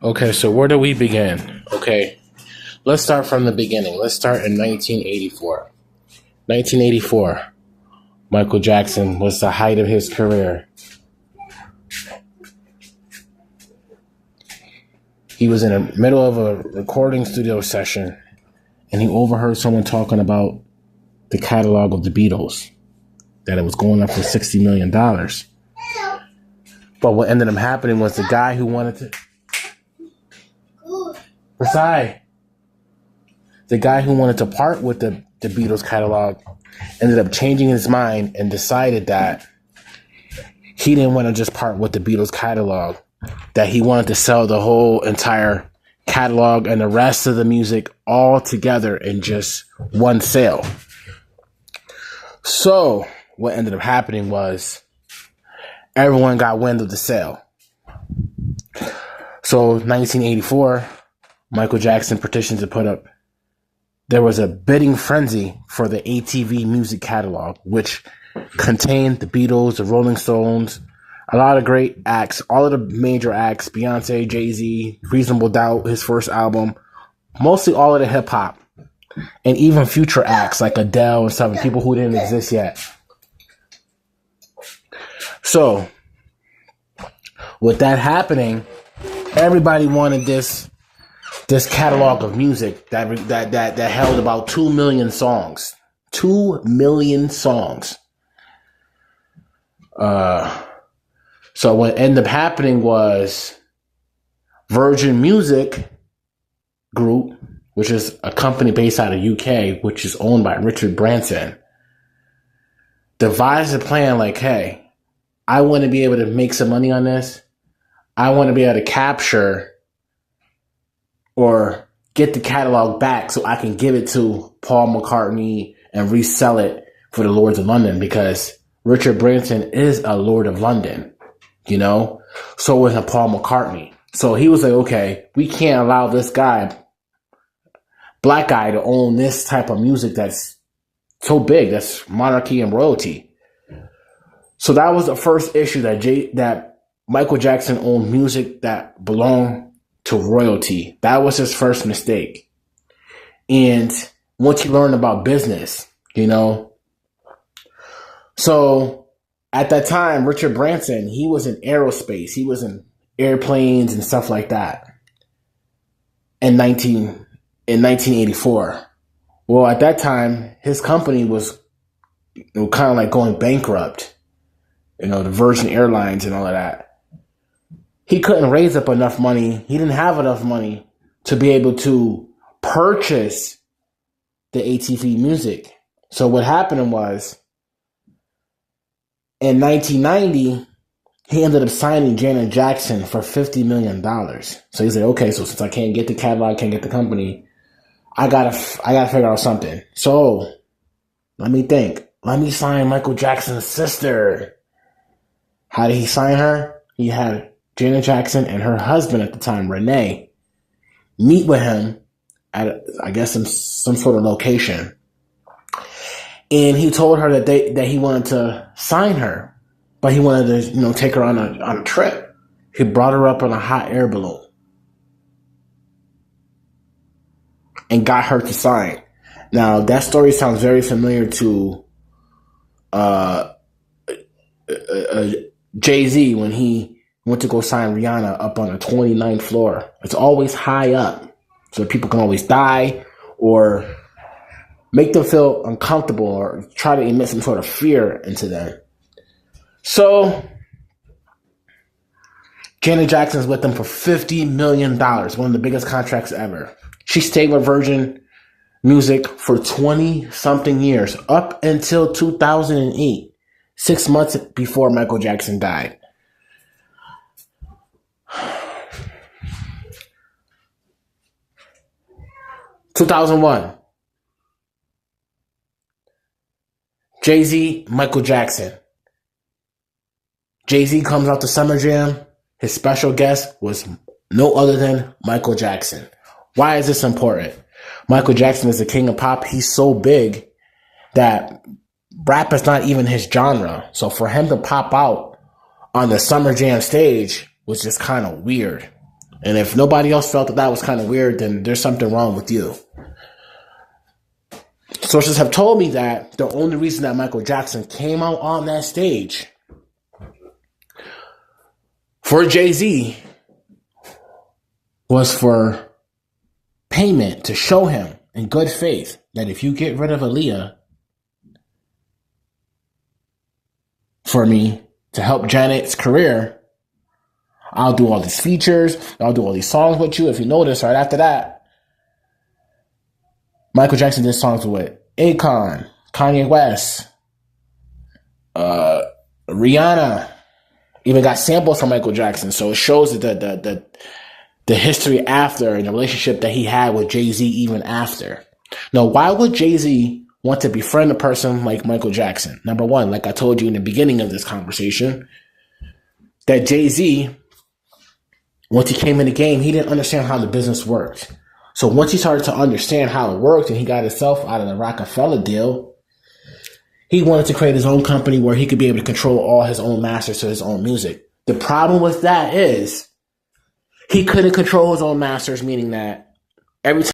Okay, so where do we begin? Okay, let's start from the beginning. Let's start in 1984. 1984, Michael Jackson was the height of his career. He was in the middle of a recording studio session, and he overheard someone talking about the catalog of the Beatles, that it was going up for $60 million. But what ended up happening was the guy who wanted to... Versailles. The guy who wanted to part with the Beatles catalog ended up changing his mind and decided that he didn't want to just part with the Beatles catalog, that he wanted to sell the whole entire catalog and the rest of the music all together in just one sale. So what ended up happening was everyone got wind of the sale. So 1984, Michael Jackson petitioned to put up, there was a bidding frenzy for the ATV music catalog, which contained the Beatles, the Rolling Stones, a lot of great acts, all of the major acts, Beyonce, Jay-Z, Reasonable Doubt, his first album, mostly all of the hip hop, and even future acts like Adele and stuff, people who didn't exist yet. So, with that happening, everybody wanted this catalog of music that held about 2 million songs. 2 million songs. So what ended up happening was Virgin Music Group, which is a company based out of UK, which is owned by Richard Branson, devised a plan like, hey, I want to be able to make some money on this. I want to be able to capture or get the catalog back so I can give it to Paul McCartney and resell it for the Lords of London, because Richard Branson is a Lord of London, you know? So was a Paul McCartney. So he was like, okay, we can't allow this guy, black guy, to own this type of music that's so big, that's monarchy and royalty. So that was the first issue, that Michael Jackson owned music that belonged to royalty. That was his first mistake. And once he learned about business, you know. So at that time, Richard Branson, he was in aerospace. He was in airplanes and stuff like that in 1984. Well, at that time, his company was kind of like going bankrupt. You know, the Virgin Airlines and all of that. He couldn't raise up enough money. He didn't have enough money to be able to purchase the ATV music. So what happened was, in 1990, he ended up signing Janet Jackson for $50 million. So he's like, okay, so since I can't get the catalog, can't get the company, I gotta figure out something. So let me think. Let me sign Michael Jackson's sister. How did he sign her? He had Janet Jackson and her husband at the time, Renee, meet with him at, I guess, some sort of location. And he told her that he wanted to sign her, but he wanted to, you know, take her on a trip. He brought her up on a hot air balloon and got her to sign. Now, that story sounds very familiar to Jay-Z when he went to go sign Rihanna up on the 29th floor. It's always high up, so people can always die or make them feel uncomfortable or try to emit some sort of fear into them. So Janet Jackson's with them for $50 million, one of the biggest contracts ever. She stayed with Virgin Music for 20-something years, up until 2008, 6 months before Michael Jackson died. 2001. Jay-Z, Michael Jackson. Jay-Z comes out to Summer Jam. His special guest was no other than Michael Jackson. Why is this important? Michael Jackson is the king of pop. He's so big that rap is not even his genre. So for him to pop out on the Summer Jam stage was just kind of weird. And if nobody else felt that that was kind of weird, then there's something wrong with you. Sources have told me that the only reason that Michael Jackson came out on that stage for Jay-Z was for payment, to show him in good faith that if you get rid of Aaliyah for me to help Janet's career, I'll do all these features, I'll do all these songs with you. If you notice, right after that, Michael Jackson did songs with Akon, Kanye West, Rihanna, even got samples from Michael Jackson. So it shows that the history after and the relationship that he had with Jay-Z even after. Now, why would Jay-Z want to befriend a person like Michael Jackson? Number one, like I told you in the beginning of this conversation, that Jay-Z, once he came in the game, he didn't understand how the business worked. So once he started to understand how it worked and he got himself out of the Rockefeller deal, he wanted to create his own company where he could be able to control all his own masters to his own music. The problem with that is he couldn't control his own masters, meaning that every time